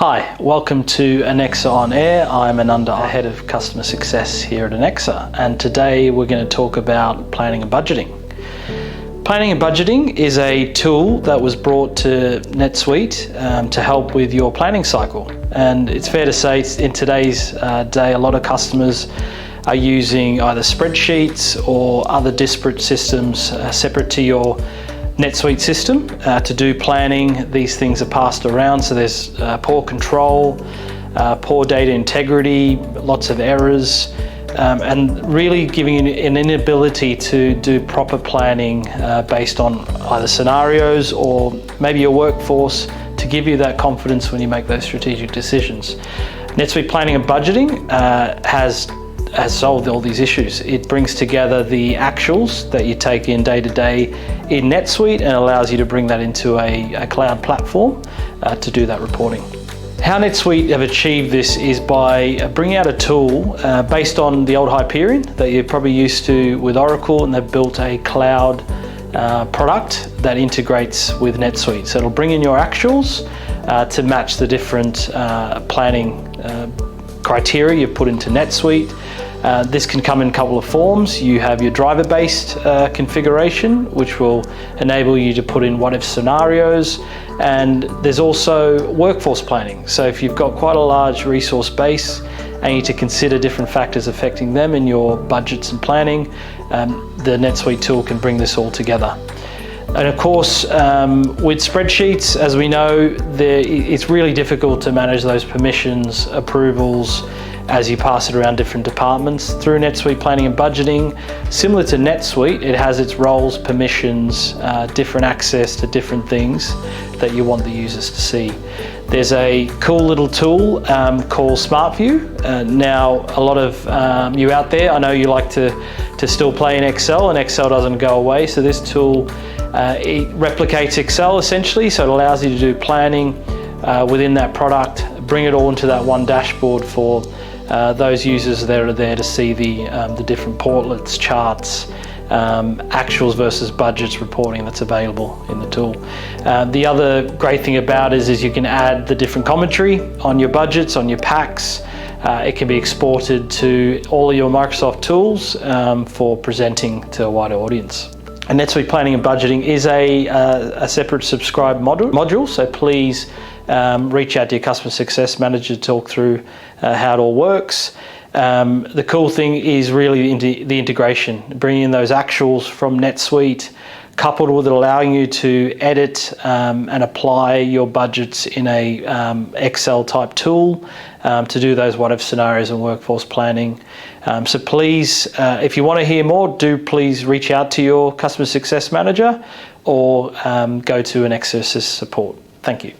Hi, welcome to Annexa on Air. I'm Ananda Iyer, Head of Customer Success here at Annexa, and today we're going to talk about planning and budgeting. Planning and budgeting is a tool that was brought to NetSuite to help with your planning cycle. And it's fair to say in today's day, a lot of customers are using either spreadsheets or other disparate systems separate to your NetSuite system to do planning. These things are passed around, so there's poor control, poor data integrity, lots of errors, and really giving you an inability to do proper planning based on either scenarios or maybe your workforce to give you that confidence when you make those strategic decisions. NetSuite Planning and Budgeting has solved all these issues. It brings together the actuals that you take in day to day in NetSuite and allows you to bring that into a cloud platform to do that reporting. How NetSuite have achieved this is by bringing out a tool based on the old Hyperion that you're probably used to with Oracle, and they've built a cloud product that integrates with NetSuite. So it'll bring in your actuals to match the different planning criteria you've put into NetSuite. This can come in a couple of forms. You have your driver-based configuration, which will enable you to put in what-if scenarios, and there's also workforce planning. So if you've got quite a large resource base and you need to consider different factors affecting them in your budgets and planning, the NetSuite tool can bring this all together. And of course, with spreadsheets, as we know, it's really difficult to manage those permissions, approvals, as you pass it around different departments. Through NetSuite Planning and Budgeting, similar to NetSuite, it has its roles, permissions, different access to different things that you want the users to see. There's a cool little tool called SmartView. Now, a lot of you out there, I know you like to still play in Excel, and Excel doesn't go away, so this tool it replicates Excel essentially, so it allows you to do planning within that product, bring it all into that one dashboard for those users that are there to see the different portlets, charts, actuals versus budgets reporting that's available in the tool. The other great thing about it is you can add the different commentary on your budgets, on your packs. It can be exported to all of your Microsoft tools for presenting to a wider audience. And NetSuite Planning and Budgeting is a separate subscribed module, so please reach out to your customer success manager to talk through how it all works. The cool thing is really the integration, bringing in those actuals from NetSuite, coupled with it allowing you to edit and apply your budgets in a Excel type tool to do those what-if scenarios and workforce planning. So please, if you want to hear more, please reach out to your customer success manager or go to Annexa's support. Thank you.